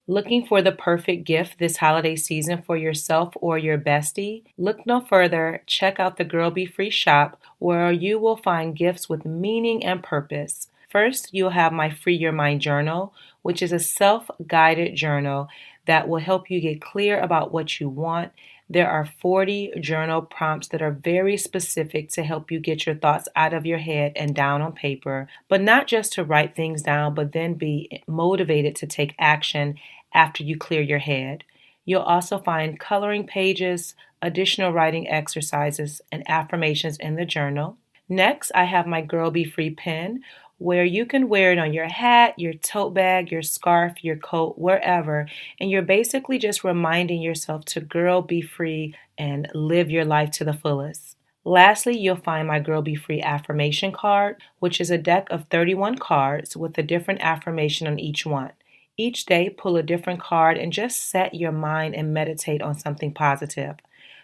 Looking for the perfect gift this holiday season for yourself or your bestie? Look no further. Check out the Girl Be Free shop where you will find gifts with meaning and purpose. First, you'll have my Free Your Mind journal, which is a self guided journal that will help you get clear about what you want. There are 40 journal prompts that are very specific to help you get your thoughts out of your head and down on paper, but not just to write things down, but then be motivated to take action after you clear your head. You'll also find coloring pages, additional writing exercises, and affirmations in the journal. Next, I have my Girl Be Free pen, where you can wear it on your hat, your tote bag, your scarf, your coat, wherever. And you're basically just reminding yourself to girl be free and live your life to the fullest. Lastly, you'll find my Girl Be Free affirmation card, which is a deck of 31 cards with a different affirmation on each one. Each day, pull a different card and just set your mind and meditate on something positive.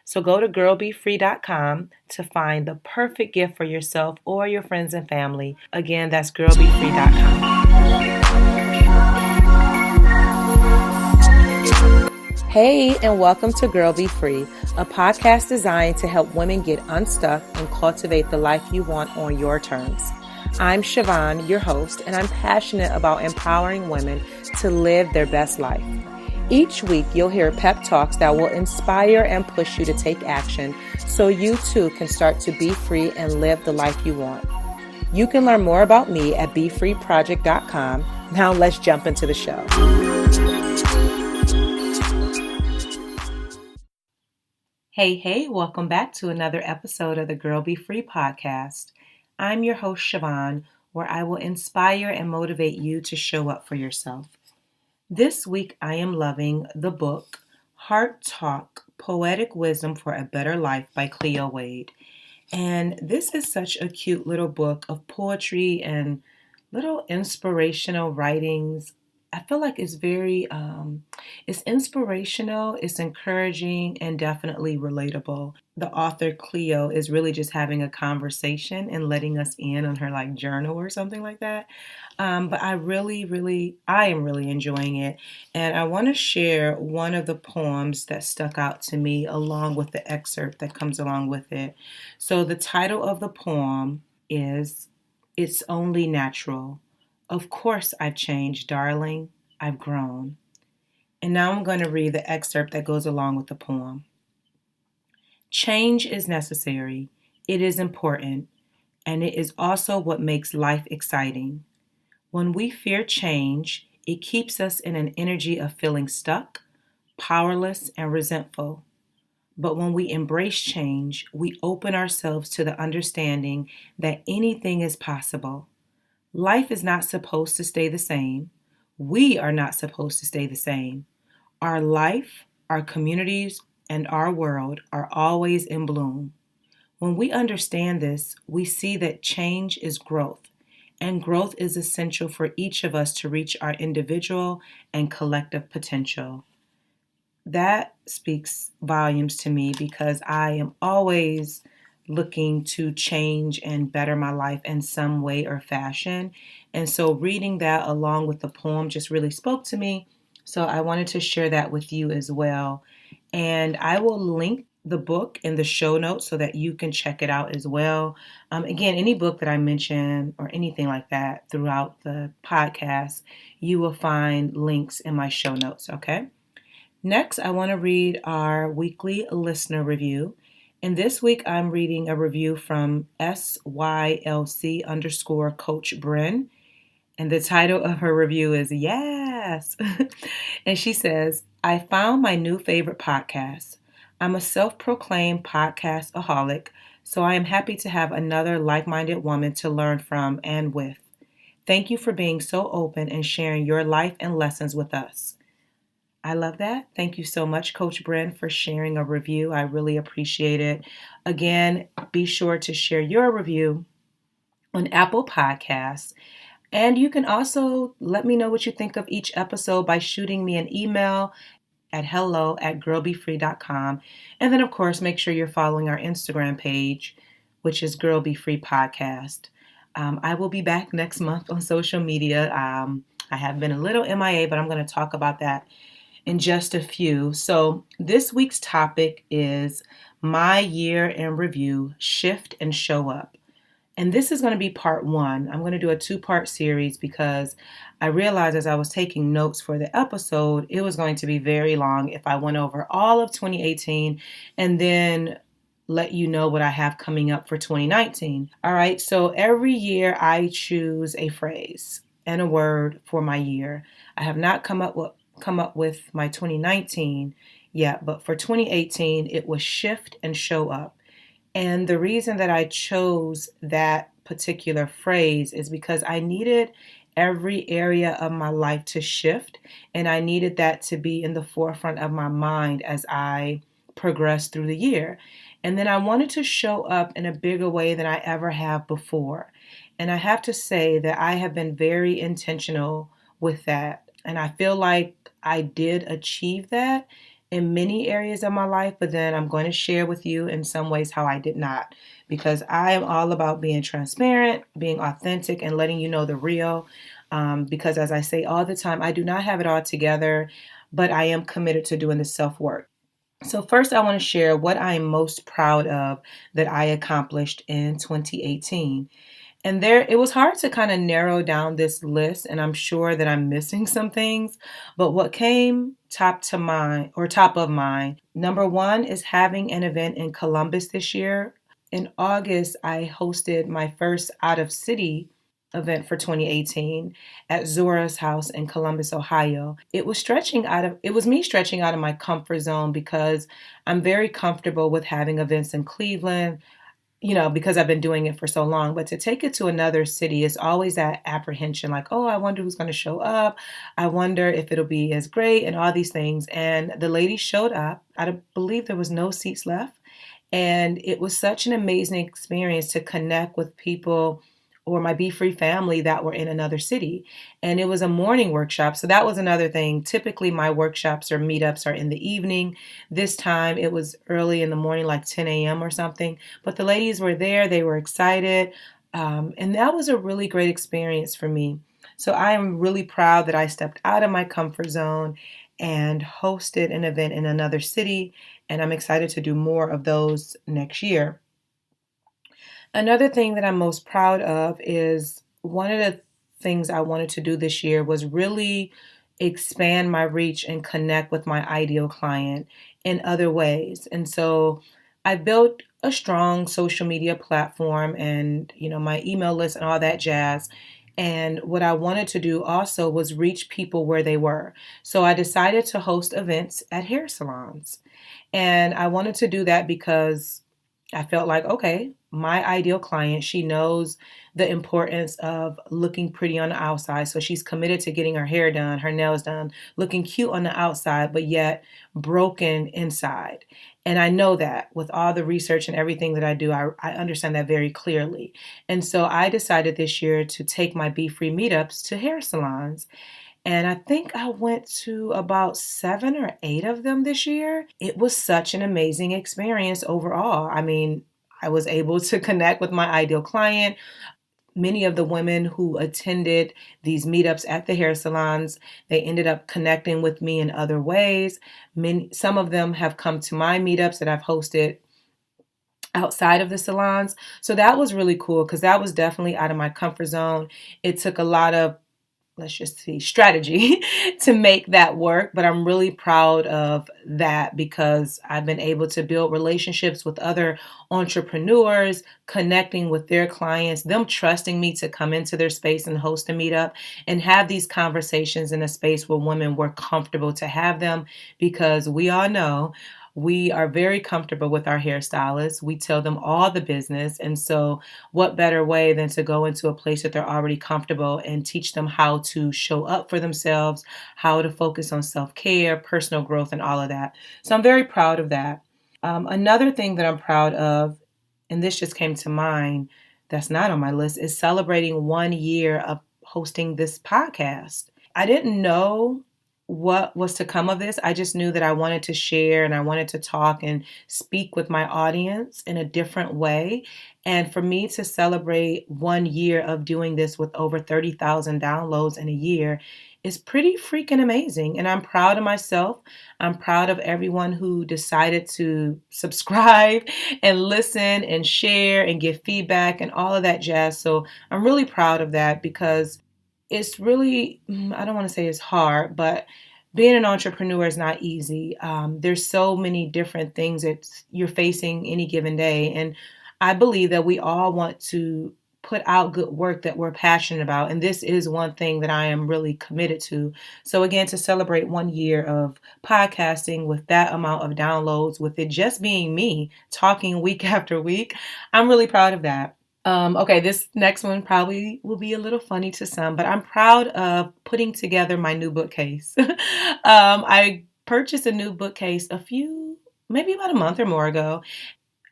So go to girlbefree.com to find the perfect gift for yourself or your friends and family. Again, that's girlbefree.com. Hey, and welcome to Girl Be Free, a podcast designed to help women get unstuck and cultivate the life you want on your terms. I'm Siobhan, your host, and I'm passionate about empowering women to live their best life. Each week, you'll hear pep talks that will inspire and push you to take action so you too can start to be free and live the life you want. You can learn more about me at BeFreeProject.com. Now let's jump into the show. Hey, welcome back to another episode of the Girl Be Free podcast. I'm your host, Siobhan, where I will inspire and motivate you to show up for yourself. This week, I am loving the book, Heart Talk, Poetic Wisdom for a Better Life by Cleo Wade. And this is such a cute little book of poetry and little inspirational writings. I feel like it's very, it's inspirational, it's encouraging, and definitely relatable. The author Cleo is really just having a conversation and letting us in on her like journal or something like that. But I am really enjoying it. And I want to share one of the poems that stuck out to me along with the excerpt that comes along with it. So the title of the poem is It's Only Natural. Of course I've changed, darling. I've grown. And now I'm going to read the excerpt that goes along with the poem. Change is necessary. It is important. And it is also what makes life exciting. When we fear change, it keeps us in an energy of feeling stuck, powerless, and resentful. But when we embrace change, we open ourselves to the understanding that anything is possible. Life is not supposed to stay the same. We are not supposed to stay the same. Our life, our communities, and our world are always in bloom. When we understand this, we see that change is growth, and growth is essential for each of us to reach our individual and collective potential. That speaks volumes to me because I am always looking to change and better my life in some way or fashion. And so reading that along with the poem just really spoke to me. So I wanted to share that with you as well. And I will link the book in the show notes so that you can check it out as well. Again, any book that I mention or anything like that throughout the podcast, you will find links in my show notes, okay? Next, I want to read our weekly listener review. And this week, I'm reading a review from SYLC_Coach Bren. And the title of her review is Yes. And she says, I found my new favorite podcast. I'm a self-proclaimed podcast-aholic, so I am happy to have another like-minded woman to learn from and with. Thank you for being so open and sharing your life and lessons with us. I love that. Thank you so much, Coach Bren, for sharing a review. I really appreciate it. Again, be sure to share your review on Apple Podcasts. And you can also let me know what you think of each episode by shooting me an email at hello@girlbefree.com. And then, of course, make sure you're following our Instagram page, which is Girl Be Free Podcast. I will be back next month on social media. I have been a little MIA, but I'm going to talk about that in just a few. So, this week's topic is my year in review, shift and show up. And this is going to be part one. I'm going to do a two-part series because I realized as I was taking notes for the episode, it was going to be very long if I went over all of 2018 and then let you know what I have coming up for 2019. All right, so every year I choose a phrase and a word for my year. I have not come up with my 2019 yet, but for 2018 it was shift and show up. And the reason that I chose that particular phrase is because I needed every area of my life to shift, and I needed that to be in the forefront of my mind as I progressed through the year. And then I wanted to show up in a bigger way than I ever have before. And I have to say that I have been very intentional with that. And I feel like I did achieve that in many areas of my life, but then I'm going to share with you in some ways how I did not, because I am all about being transparent, being authentic, and letting you know the real. Because as I say all the time, I do not have it all together, but I am committed to doing the self work. So first, I want to share what I am most proud of that I accomplished in 2018. And it was hard to kind of narrow down this list, and I'm sure that I'm missing some things. But what came top of mind, number one is having an event in Columbus this year. In August, I hosted my first out of city event for 2018 at Zora's house in Columbus, Ohio. It was me stretching out of my comfort zone because I'm very comfortable with having events in Cleveland, because I've been doing it for so long. But to take it to another city is always that apprehension, like, oh, I wonder who's going to show up. I wonder if it'll be as great and all these things. And the lady showed up. I believe there was no seats left. And it was such an amazing experience to connect with people or my Be Free family that were in another city. And it was a morning workshop. So that was another thing. Typically, my workshops or meetups are in the evening. This time it was early in the morning, like 10 a.m. or something. But the ladies were there. They were excited. And that was a really great experience for me. So I am really proud that I stepped out of my comfort zone and hosted an event in another city. And I'm excited to do more of those next year. Another thing that I'm most proud of is one of the things I wanted to do this year was really expand my reach and connect with my ideal client in other ways. And so I built a strong social media platform and, my email list and all that jazz. And what I wanted to do also was reach people where they were. So I decided to host events at hair salons. And I wanted to do that because I felt like, okay, my ideal client, she knows the importance of looking pretty on the outside. So she's committed to getting her hair done, her nails done, looking cute on the outside, but yet broken inside. And I know that with all the research and everything that I do, I understand that very clearly. And so I decided this year to take my Be Free meetups to hair salons. And I think I went to about 7 or 8 of them this year. It was such an amazing experience overall. I mean, I was able to connect with my ideal client. Many of the women who attended these meetups at the hair salons, they ended up connecting with me in other ways. Some of them have come to my meetups that I've hosted outside of the salons. So that was really cool because that was definitely out of my comfort zone. It took a lot of, let's just see, strategy to make that work. But I'm really proud of that because I've been able to build relationships with other entrepreneurs, connecting with their clients, them trusting me to come into their space and host a meetup and have these conversations in a space where women were comfortable to have them, because we all know we are very comfortable with our hairstylists. We tell them all the business. And so what better way than to go into a place that they're already comfortable and teach them how to show up for themselves, how to focus on self-care, personal growth, and all of that. So I'm very proud of that. Another thing that I'm proud of, and this just came to mind, that's not on my list, is celebrating 1 year of hosting this podcast. I didn't know what was to come of this. I just knew that I wanted to share and I wanted to talk and speak with my audience in a different way. And for me to celebrate 1 year of doing this with over 30,000 downloads in a year is pretty freaking amazing. And I'm proud of myself. I'm proud of everyone who decided to subscribe and listen and share and give feedback and all of that jazz. So I'm really proud of that because it's really, I don't want to say it's hard, but being an entrepreneur is not easy. There's so many different things that you're facing any given day. And I believe that we all want to put out good work that we're passionate about. And this is one thing that I am really committed to. So, again, to celebrate 1 year of podcasting with that amount of downloads, with it just being me talking week after week, I'm really proud of that. Okay, this next one probably will be a little funny to some, but I'm proud of putting together my new bookcase. I purchased a new bookcase maybe about a month or more ago.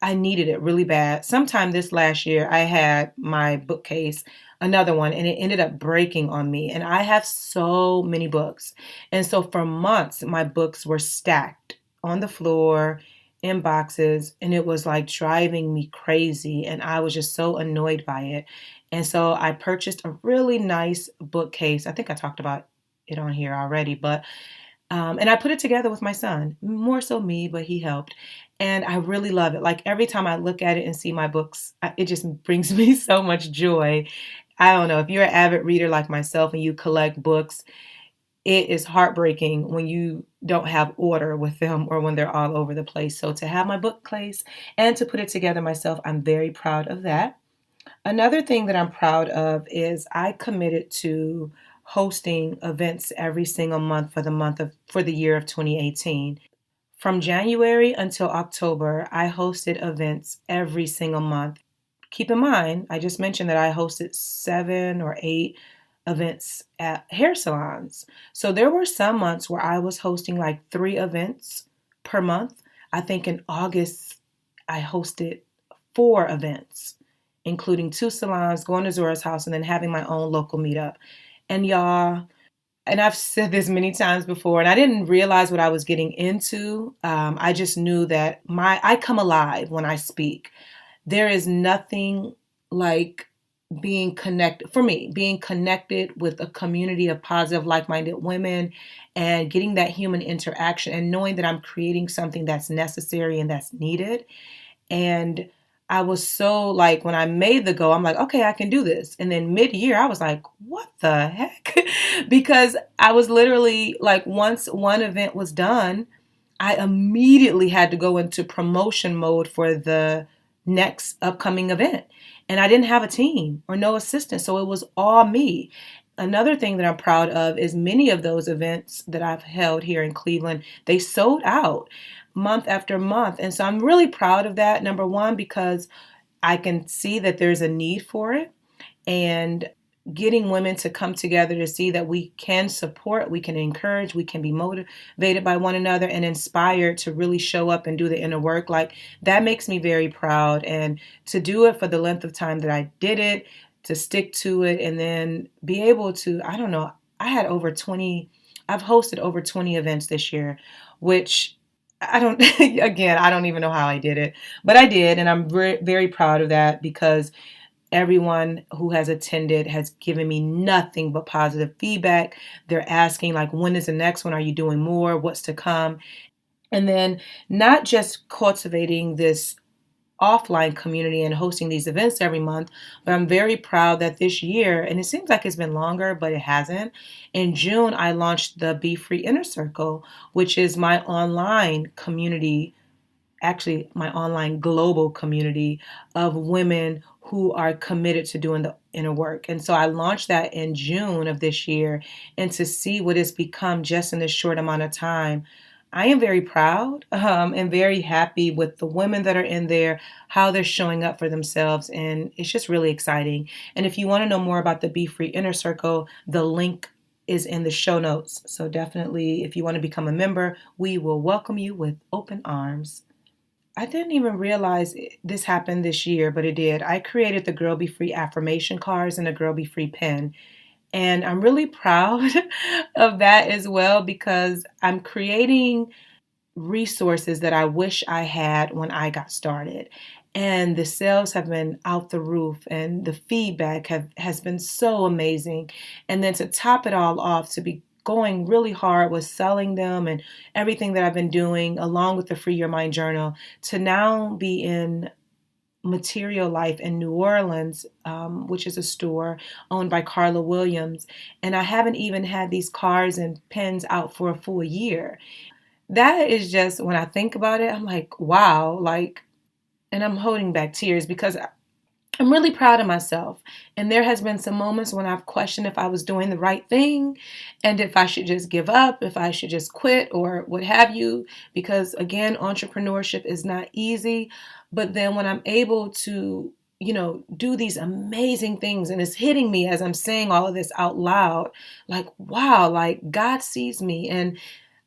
I needed it really bad. Sometime this last year, I had my bookcase, another one, and it ended up breaking on me. And I have so many books. And so for months, my books were stacked on the floor in boxes, and it was like driving me crazy. And I was just so annoyed by it. And so I purchased a really nice bookcase. I think I talked about it on here already, but and I put it together with my son, more so me, but he helped. And I really love it. Like every time I look at it and see my books, it just brings me so much joy. I don't know if you're an avid reader like myself and you collect books, it is heartbreaking when you don't have order with them or when they're all over the place. So to have my bookcase and to put it together myself, I'm very proud of that. Another thing that I'm proud of is I committed to hosting events every single month for the year of 2018. From January until October, I hosted events every single month. Keep in mind, I just mentioned that I hosted 7 or 8 events at hair salons. So there were some months where I was hosting like 3 events per month. I think in August, I hosted 4 events, including 2 salons, going to Zora's house, and then having my own local meetup. And y'all, and I've said this many times before, and I didn't realize what I was getting into. I just knew that I come alive when I speak. There is nothing like being connected, for me, being connected with a community of positive, like-minded women and getting that human interaction and knowing that I'm creating something that's necessary and that's needed. And I was so like, when I made the go, I'm like, okay, I can do this. And then mid-year, I was like, what the heck? Because I was literally like, once one event was done, I immediately had to go into promotion mode for the next upcoming event. And I didn't have a team or no assistant. So it was all me. Another thing that I'm proud of is many of those events that I've held here in Cleveland, they sold out month after month. And so I'm really proud of that. Number one, because I can see that there's a need for it. And getting women to come together to see that we can support, we can encourage, we can be motivated by one another and inspired to really show up and do the inner work. Like that makes me very proud. And to do it for the length of time that I did it, to stick to it, and then be able to, I don't know, I've hosted over 20 events this year, which I don't, again, I don't even know how I did it, but I did. And I'm very proud of that because everyone who has attended has given me nothing but positive feedback. They're asking, like, when is the next one? Are you doing more? What's to come? And then not just cultivating this offline community and hosting these events every month, but I'm very proud that this year, and it seems like it's been longer, but it hasn't. In June, I launched the Be Free Inner Circle, which is my online community, actually my online global community of women who are committed to doing the inner work. And so I launched that in June of this year. And to see what it's become just in this short amount of time, I am very proud and very happy with the women that are in there, how they're showing up for themselves. And it's just really exciting. And if you want to know more about the Be Free Inner Circle, the link is in the show notes. So definitely, if you want to become a member, we will welcome you with open arms. I didn't even realize this happened this year, but it did. I created the Girl Be Free affirmation cards and the Girl Be Free pen. And I'm really proud of that as well because I'm creating resources that I wish I had when I got started. And the sales have been out the roof and the feedback has been so amazing. And then to top it all off, to be going really hard with selling them and everything that I've been doing, along with the Free Your Mind Journal, to now be in Material Life in New Orleans, which is a store owned by Carla Williams. And I haven't even had these cards and pens out for a full year. That is just, when I think about it, I'm like, wow, like, and I'm holding back tears because I'm really proud of myself. And there has been some moments when I've questioned if I was doing the right thing and if I should just give up, if I should just quit or what have you. Because again, entrepreneurship is not easy. But then when I'm able to, do these amazing things and it's hitting me as I'm saying all of this out loud, like, wow, like God sees me. And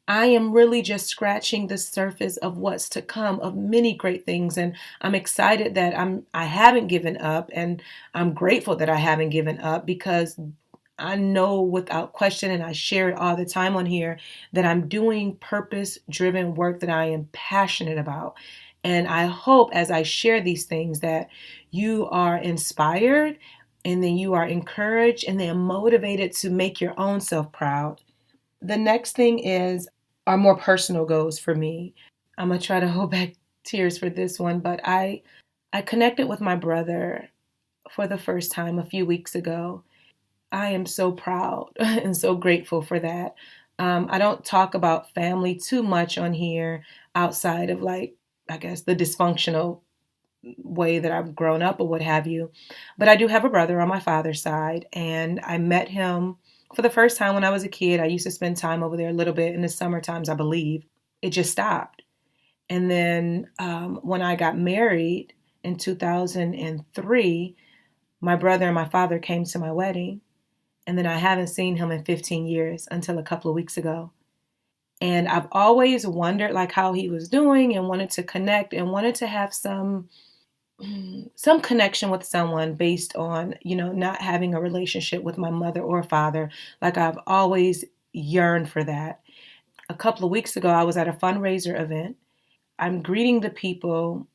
I am really just scratching the surface of what's to come, of many great things, and I'm excited that I haven't given up, and I'm grateful that I haven't given up because I know without question, and I share it all the time on here, that I'm doing purpose-driven work that I am passionate about. And I hope as I share these things that you are inspired and then you are encouraged and then motivated to make your own self proud. The next thing is are more personal goals for me. I'm gonna try to hold back tears for this one, but I connected with my brother for the first time a few weeks ago. I am so proud and so grateful for that. I don't talk about family too much on here outside of, like, I guess the dysfunctional way that I've grown up or what have you. But I do have a brother on my father's side, and I met him for the first time when I was a kid. I used to spend time over there a little bit in the summer times, I believe. It just stopped. And then when I got married in 2003, my brother and my father came to my wedding. And then I haven't seen him in 15 years until a couple of weeks ago. And I've always wondered like how he was doing and wanted to connect and wanted to have some connection with someone based on, not having a relationship with my mother or father. Like I've always yearned for that. A couple of weeks ago, I was at a fundraiser event. I'm greeting the people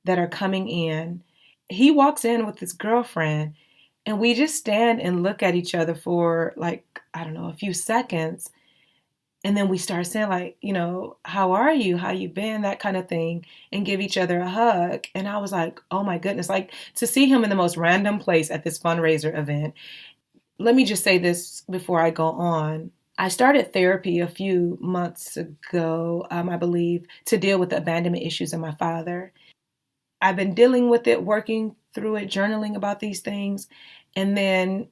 that are coming in. He walks in with his girlfriend, and we just stand and look at each other for, like, I don't know, a few seconds. And then we start saying, like, how are you? How you been? That kind of thing, and give each other a hug. And I was like, oh my goodness, like to see him in the most random place at this fundraiser event. Let me just say this before I go on. I started therapy a few months ago, I believe, to deal with the abandonment issues of my father. I've been dealing with it, working through it, journaling about these things. And then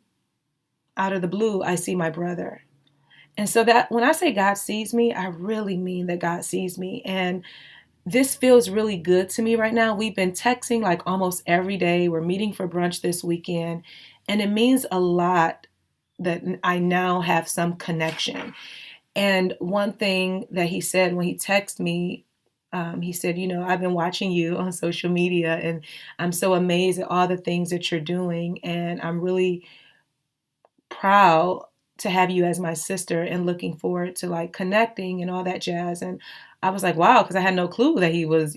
out of the blue, I see my brother. And so that when I say God sees me, I really mean that God sees me. And this feels really good to me right now. We've been texting like almost every day. We're meeting for brunch this weekend. And it means a lot that I now have some connection. And one thing that he said when he texted me, he said, I've been watching you on social media and I'm so amazed at all the things that you're doing. And I'm really proud to have you as my sister and looking forward to like connecting and all that jazz. And I was like, wow, because I had no clue that he was,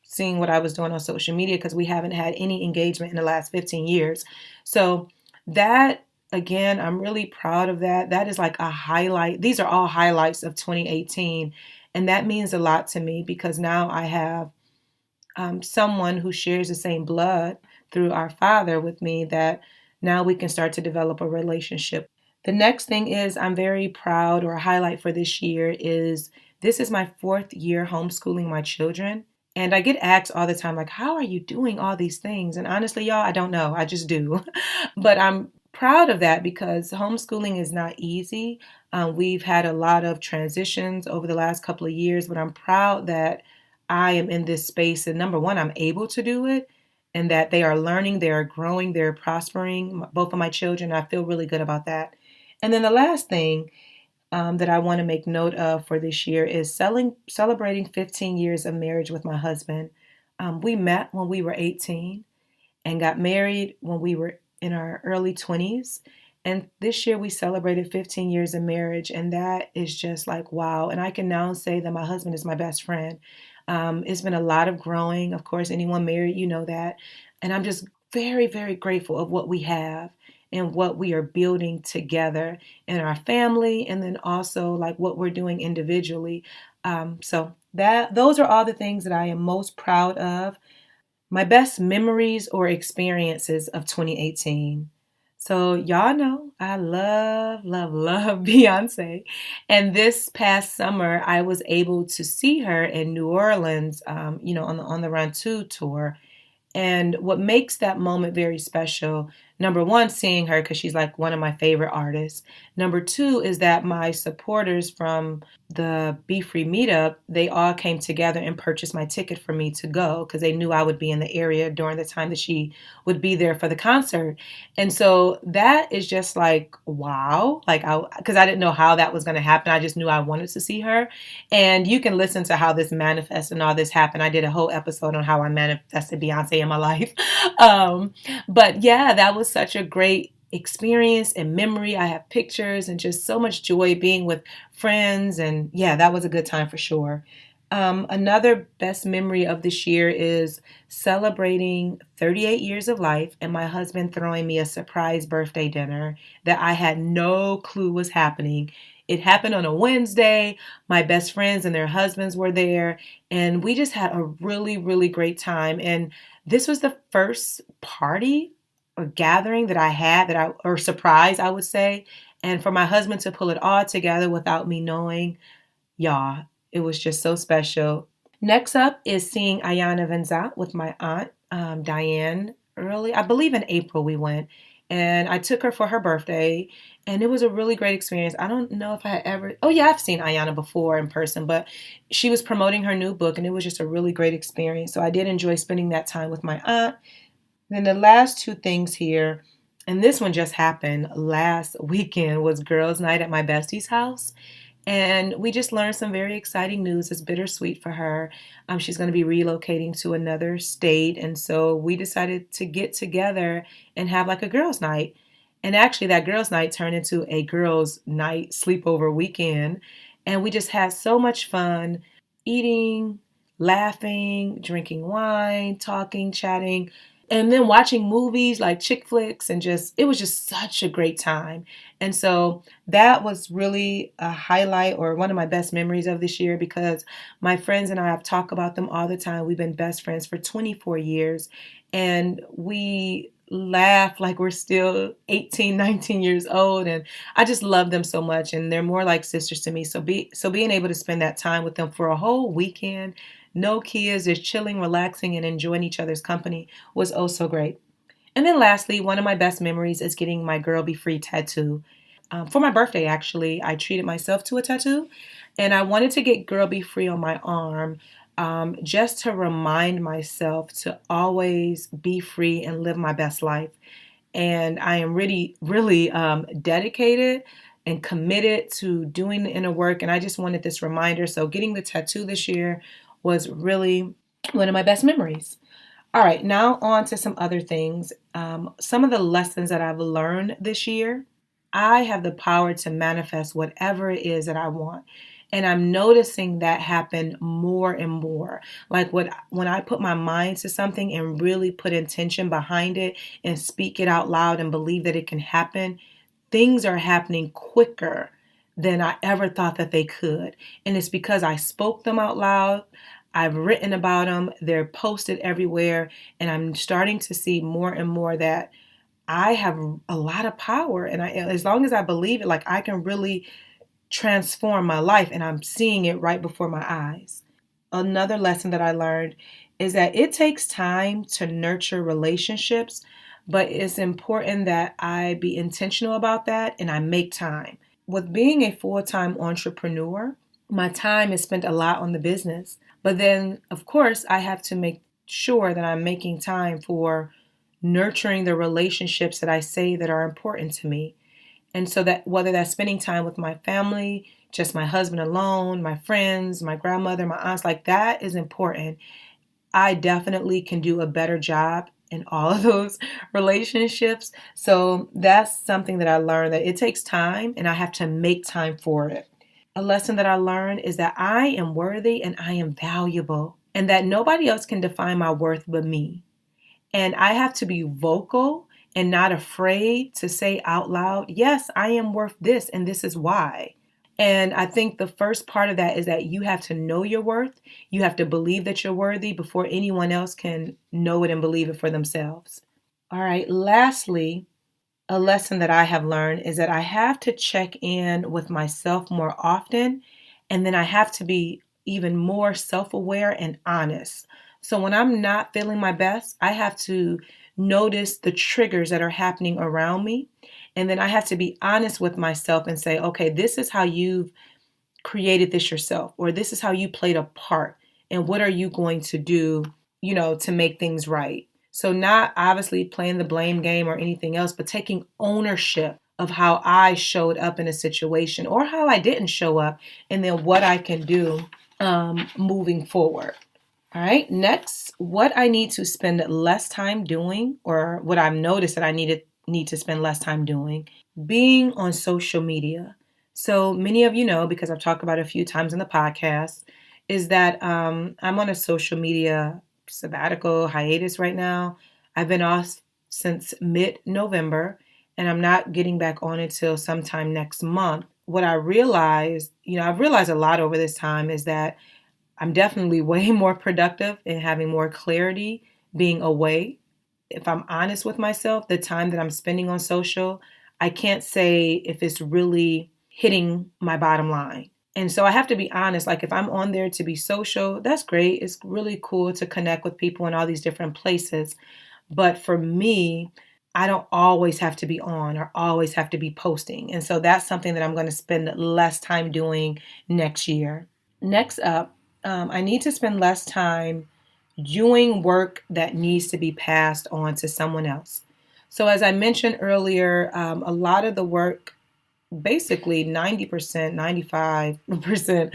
seeing what I was doing on social media because we haven't had any engagement in the last 15 years. So that, again, I'm really proud of that. That is like a highlight. These are all highlights of 2018. And that means a lot to me because now I have someone who shares the same blood through our father with me that now we can start to develop a relationship. The next thing is I'm very proud, or a highlight for this year is this is my fourth year homeschooling my children. And I get asked all the time, like, how are you doing all these things? And honestly, y'all, I don't know. I just do. But I'm proud of that because homeschooling is not easy. We've had a lot of transitions over the last couple of years, but I'm proud that I am in this space. And number one, I'm able to do it and that they are learning, they are growing, they're prospering, both of my children. I feel really good about that. And then the last thing that I want to make note of for this year is celebrating 15 years of marriage with my husband. We met when we were 18 and got married when we were in our early 20s. And this year we celebrated 15 years of marriage, and that is just like wow. And I can now say that my husband is my best friend. It's been a lot of growing. Of course, anyone married, you know that. And I'm just very, very grateful of what we have and what we are building together in our family, and then also like what we're doing individually. So that those are all the things that I am most proud of. My best memories or experiences of 2018. So, y'all know I love, love, love Beyonce. And this past summer, I was able to see her in New Orleans, on the Run 2 tour. And what makes that moment very special, number one, seeing her because she's like one of my favorite artists. Number two is that my supporters from the Be Free meetup, they all came together and purchased my ticket for me to go because they knew I would be in the area during the time that she would be there for the concert. And so that is just like, wow. Like, because I didn't know how that was going to happen. I just knew I wanted to see her. And you can listen to how this manifests and all this happened. I did a whole episode on how I manifested Beyonce in my life. Um, but yeah, that was such a great experience and memory. I have pictures and just so much joy being with friends. And yeah, that was a good time for sure. Another best memory of this year is celebrating 38 years of life and my husband throwing me a surprise birthday dinner that I had no clue was happening. It happened on a Wednesday. My best friends and their husbands were there, and we just had a really, really great time. And this was the first party or gathering that I had or surprise, I would say. And for my husband to pull it all together without me knowing, y'all, it was just so special. Next up is seeing Ayana Venza with my aunt, Diane, early. I believe in April we went. And I took her for her birthday. And it was a really great experience. I don't know if I had ever. Oh, yeah, I've seen Ayana before in person, but she was promoting her new book, and it was just a really great experience. So I did enjoy spending that time with my aunt. Then the last two things here, and this one just happened last weekend, was girls' night at my bestie's house. And we just learned some very exciting news. It's bittersweet for her. She's going to be relocating to another state. And so we decided to get together and have like a girls' night. And actually, that girls' night turned into a girls' night sleepover weekend. And we just had so much fun eating, laughing, drinking wine, talking, chatting, and then watching movies like chick flicks, and just it was just such a great time. And so that was really a highlight or one of my best memories of this year because my friends and I have talked about them all the time. We've been best friends for 24 years, and we laugh like we're still 18, 19 years old, and I just love them so much, and they're more like sisters to me. So being able to spend that time with them for a whole weekend, no kids, just chilling, relaxing, and enjoying each other's company was oh so great. And then lastly, one of my best memories is getting my Girl Be Free tattoo. For my birthday, actually, I treated myself to a tattoo, and I wanted to get Girl Be Free on my arm, just to remind myself to always be free and live my best life. And I am really, really dedicated and committed to doing the inner work. And I just wanted this reminder. So getting the tattoo this year was really one of my best memories. All right, now on to some other things. Some of the lessons that I've learned this year. I have the power to manifest whatever it is that I want. And I'm noticing that happen more and more. Like when I put my mind to something and really put intention behind it and speak it out loud and believe that it can happen, things are happening quicker than I ever thought that they could. And it's because I spoke them out loud. I've written about them. They're posted everywhere. And I'm starting to see more and more that I have a lot of power. And as long as I believe it, like I can really transform my life, and I'm seeing it right before my eyes. Another lesson that I learned is that it takes time to nurture relationships, but it's important that I be intentional about that and I make time. With being a full-time entrepreneur, my time is spent a lot on the business, but then of course I have to make sure that I'm making time for nurturing the relationships that I say that are important to me. And so that whether that's spending time with my family, just my husband alone, my friends, my grandmother, my aunts, like that is important. I definitely can do a better job in all of those relationships. So that's something that I learned, that it takes time and I have to make time for it. A lesson that I learned is that I am worthy and I am valuable, and that nobody else can define my worth but me. And I have to be vocal and not afraid to say out loud, yes, I am worth this and this is why. And I think the first part of that is that you have to know your worth. You have to believe that you're worthy before anyone else can know it and believe it for themselves. All right, lastly, a lesson that I have learned is that I have to check in with myself more often, and then I have to be even more self aware and honest. So when I'm not feeling my best, I have to notice the triggers that are happening around me. And then I have to be honest with myself and say, okay, this is how you've created this yourself, or this is how you played a part. And what are you going to do, to make things right? So, not obviously playing the blame game or anything else, but taking ownership of how I showed up in a situation or how I didn't show up, and then what I can do moving forward. All right, next, what I need to spend less time doing, or what I've noticed that I need to spend less time doing, being on social media. So many of you know, because I've talked about it a few times in the podcast, is that I'm on a social media sabbatical hiatus right now. I've been off since mid-November, and I'm not getting back on until sometime next month. What I realized, I've realized a lot over this time, is that I'm definitely way more productive and having more clarity being away. If I'm honest with myself, the time that I'm spending on social, I can't say if it's really hitting my bottom line. And so I have to be honest, like if I'm on there to be social, that's great. It's really cool to connect with people in all these different places. But for me, I don't always have to be on or always have to be posting. And so that's something that I'm going to spend less time doing next year. Next up, I need to spend less time doing work that needs to be passed on to someone else. So, as I mentioned earlier, a lot of the work, basically 90%, 95%,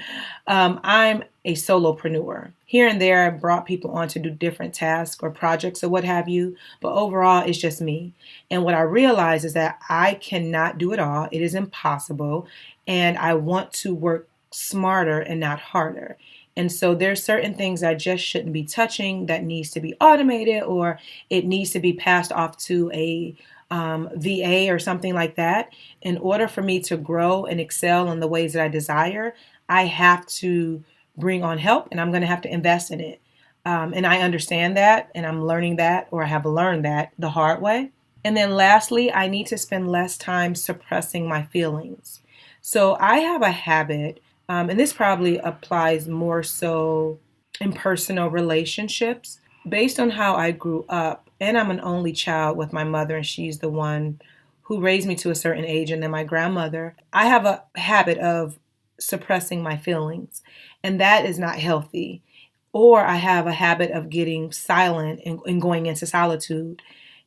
I'm a solopreneur. Here and there, I brought people on to do different tasks or projects or what have you, but overall, it's just me. And what I realize is that I cannot do it all. It is impossible. And I want to work smarter and not harder. And so there's certain things I just shouldn't be touching that needs to be automated, or it needs to be passed off to a VA or something like that. In order for me to grow and excel in the ways that I desire, I have to bring on help, and I'm going to have to invest in it. And I understand that, and I'm learning that, or I have learned that the hard way. And then lastly, I need to spend less time suppressing my feelings. So I have a habit, and this probably applies more so in personal relationships, based on how I grew up. And I'm an only child with my mother, and she's the one who raised me to a certain age, and then my grandmother. I have a habit of suppressing my feelings, and that is not healthy. Or I have a habit of getting silent and going into solitude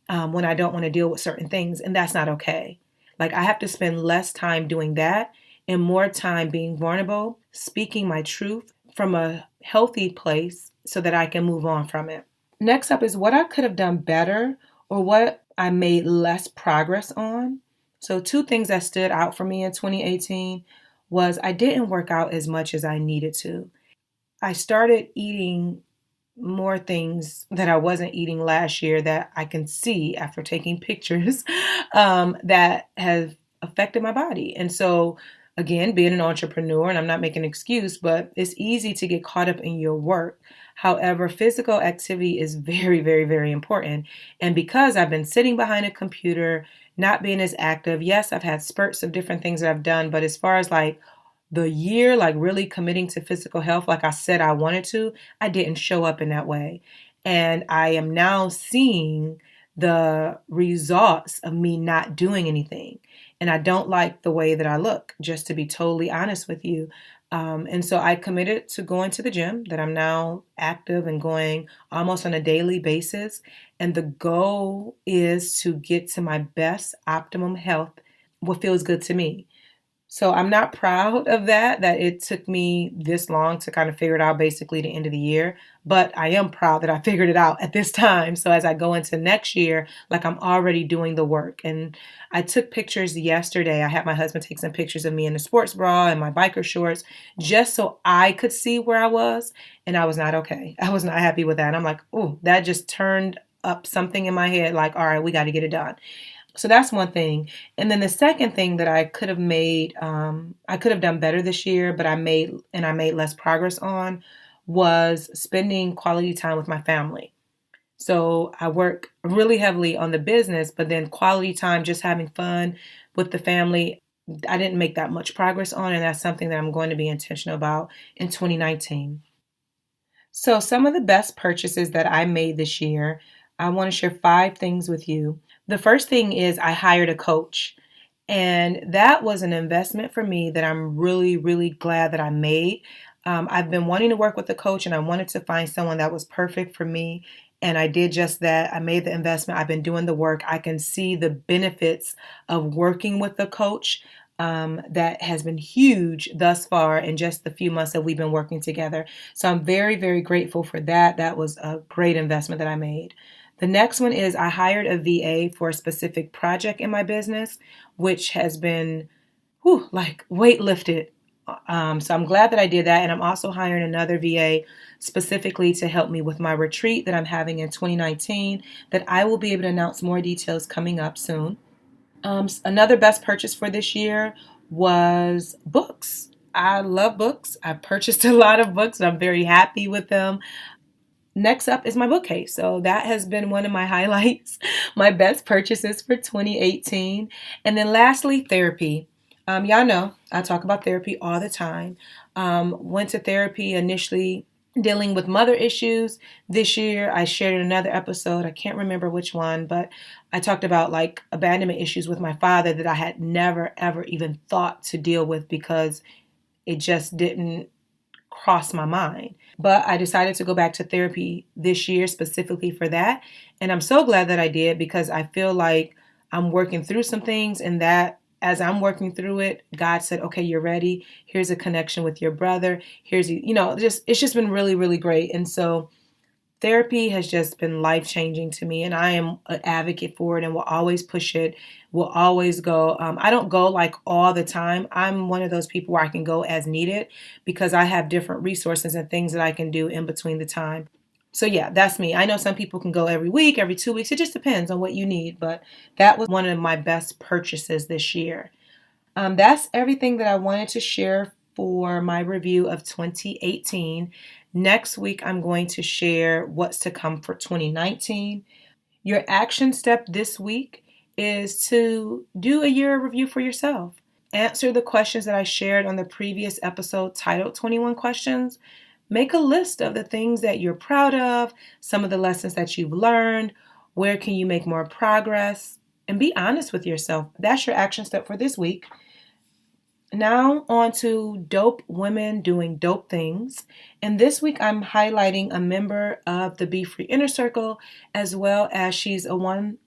when I don't want to deal with certain things, and that's not okay. Like, I have to spend less time doing that and more time being vulnerable, speaking my truth from a healthy place so that I can move on from it. Next up is what I could have done better, or what I made less progress on. So, two things that stood out for me in 2018 was I didn't work out as much as I needed to. I started eating more things that I wasn't eating last year, that I can see after taking pictures, that have affected my body. And so, again, being an entrepreneur, and I'm not making an excuse, but it's easy to get caught up in your work. However, physical activity is very, very, very important. And because I've been sitting behind a computer, not being as active, yes, I've had spurts of different things that I've done, but as far as like the year, like really committing to physical health, like I said I wanted to, I didn't show up in that way. And I am now seeing the results of me not doing anything. And I don't like the way that I look, just to be totally honest with you. And so I committed to going to the gym, that I'm now active and going almost on a daily basis. And the goal is to get to my best optimum health, what feels good to me. So I'm not proud of that it took me this long to kind of figure it out, basically the end of the year. But I am proud that I figured it out at this time. So as I go into next year, like I'm already doing the work. And I took pictures yesterday. I had my husband take some pictures of me in the sports bra and my biker shorts just so I could see where I was. And I was not okay. I was not happy with that. And I'm like, oh, that just turned up something in my head like, all right, we got to get it done. So that's one thing. And then the second thing that I could have made, I could have done better this year, but I made less progress on was spending quality time with my family. So I work really heavily on the business, but then quality time, just having fun with the family, I didn't make that much progress on. And that's something that I'm going to be intentional about in 2019. So, some of the best purchases that I made this year, I want to share 5 things with you. The first thing is I hired a coach. And that was an investment for me that I'm really, really glad that I made. I've been wanting to work with a coach and I wanted to find someone that was perfect for me. And I did just that. I made the investment. I've been doing the work. I can see the benefits of working with a coach. That has been huge thus far in just the few months that we've been working together. So I'm very, very grateful for that. That was a great investment that I made. The next one is I hired a VA for a specific project in my business, which has been like weight lifted. So I'm glad that I did that. And I'm also hiring another VA specifically to help me with my retreat that I'm having in 2019 that I will be able to announce more details coming up soon. Another best purchase for this year was books. I love books. I purchased a lot of books and I'm very happy with them. Next up is my bookcase. So that has been one of my highlights, my best purchases for 2018. And then lastly, therapy. Y'all know I talk about therapy all the time. Went to therapy initially dealing with mother issues. This year I shared in another episode. I can't remember which one, but I talked about like abandonment issues with my father that I had never, ever even thought to deal with because it just didn't cross my mind. But I decided to go back to therapy this year specifically for that. And I'm so glad that I did because I feel like I'm working through some things and that as I'm working through it, God said, okay, you're ready. Here's a connection with your brother. Just it's just been really, really great. And so therapy has just been life changing to me, and I am an advocate for it and will always push it, will always go. I don't go like all the time. I'm one of those people where I can go as needed because I have different resources and things that I can do in between the time. So, yeah, that's me. I know some people can go every week, every 2 weeks. It just depends on what you need, but that was one of my best purchases this year. That's everything that I wanted to share for my review of 2018. Next week, I'm going to share what's to come for 2019. Your action step this week is to do a year review for yourself. Answer the questions that I shared on the previous episode titled 21 Questions. Make a list of the things that you're proud of, some of the lessons that you've learned, where can you make more progress, and be honest with yourself. That's your action step for this week. Now on to dope women doing dope things. And this week I'm highlighting a member of the Be Free Inner Circle as well as she's one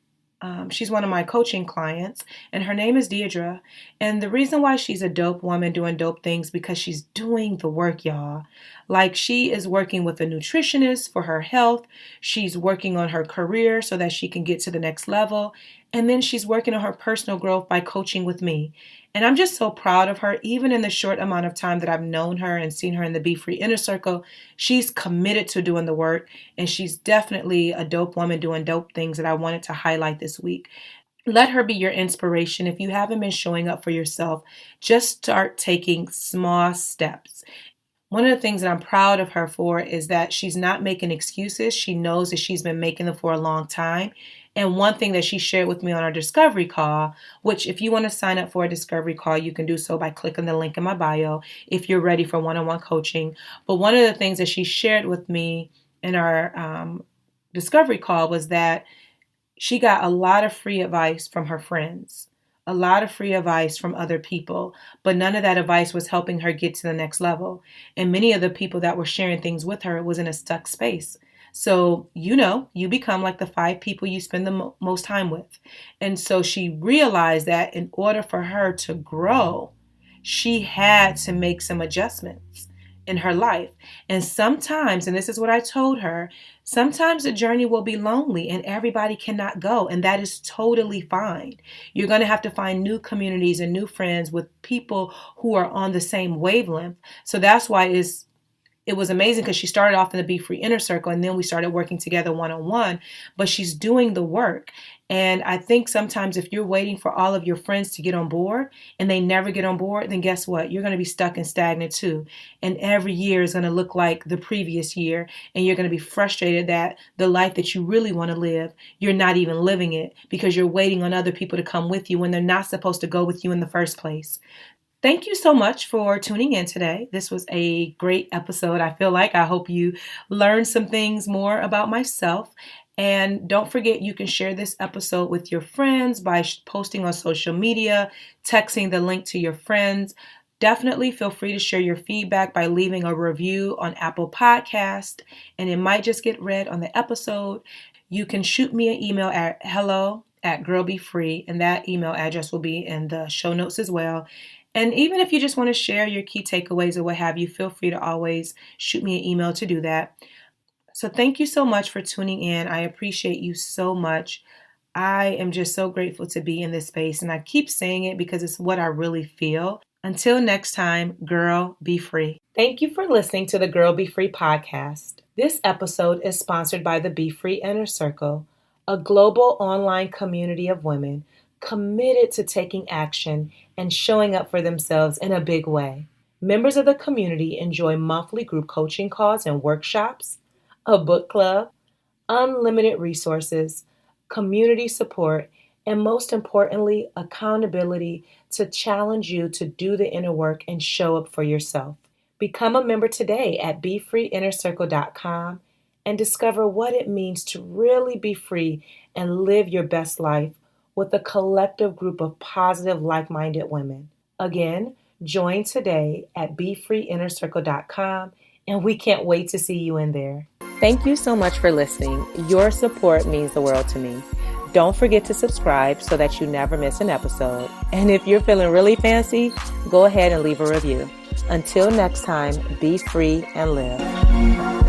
of my coaching clients, and her name is Deidre. And the reason why she's a dope woman doing dope things because she's doing the work, y'all. Like she is working with a nutritionist for her health. She's working on her career so that she can get to the next level. And then she's working on her personal growth by coaching with me. And I'm just so proud of her. Even in the short amount of time that I've known her and seen her in the Be Free Inner Circle, she's committed to doing the work. And she's definitely a dope woman doing dope things that I wanted to highlight this week. Let her be your inspiration. If you haven't been showing up for yourself, just start taking small steps. One of the things that I'm proud of her for is that she's not making excuses. She knows that she's been making them for a long time. And one thing that she shared with me on our discovery call, which if you want to sign up for a discovery call, you can do so by clicking the link in my bio if you're ready for one-on-one coaching. But one of the things that she shared with me in our discovery call was that she got a lot of free advice from her friends, a lot of free advice from other people, but none of that advice was helping her get to the next level. And many of the people that were sharing things with her was in a stuck space. So, you become like the 5 people you spend the most time with. And so she realized that in order for her to grow, she had to make some adjustments in her life. And sometimes, and this is what I told her, sometimes the journey will be lonely and everybody cannot go, and that is totally fine. You're going to have to find new communities and new friends with people who are on the same wavelength. So that's why it was amazing, because she started off in the Be Free Inner Circle and then we started working together one-on-one, but she's doing the work. And I think sometimes if you're waiting for all of your friends to get on board and they never get on board, then guess what? You're going to be stuck and stagnant too. And every year is going to look like the previous year. And you're going to be frustrated that the life that you really want to live, you're not even living it because you're waiting on other people to come with you when they're not supposed to go with you in the first place. Thank you so much for tuning in today. This was a great episode. I hope you learned some things more about myself. And don't forget, you can share this episode with your friends by posting on social media, texting the link to your friends. Definitely feel free to share your feedback by leaving a review on Apple Podcast, and it might just get read on the episode. You can shoot me an email at hello@girlbefree, and that email address will be in the show notes as well. And even if you just want to share your key takeaways or what have you, feel free to always shoot me an email to do that. So thank you so much for tuning in. I appreciate you so much. I am just so grateful to be in this space, and I keep saying it because it's what I really feel. Until next time, girl, be free. Thank you for listening to the Girl Be Free podcast. This episode is sponsored by the Be Free Inner Circle, a global online community of women committed to taking action and showing up for themselves in a big way. Members of the community enjoy monthly group coaching calls and workshops, a book club, unlimited resources, community support, and most importantly, accountability to challenge you to do the inner work and show up for yourself. Become a member today at BeFreeInnerCircle.com and discover what it means to really be free and live your best life with a collective group of positive, like-minded women. Again, join today at BeFreeInnerCircle.com, and we can't wait to see you in there. Thank you so much for listening. Your support means the world to me. Don't forget to subscribe so that you never miss an episode. And if you're feeling really fancy, go ahead and leave a review. Until next time, be free and live.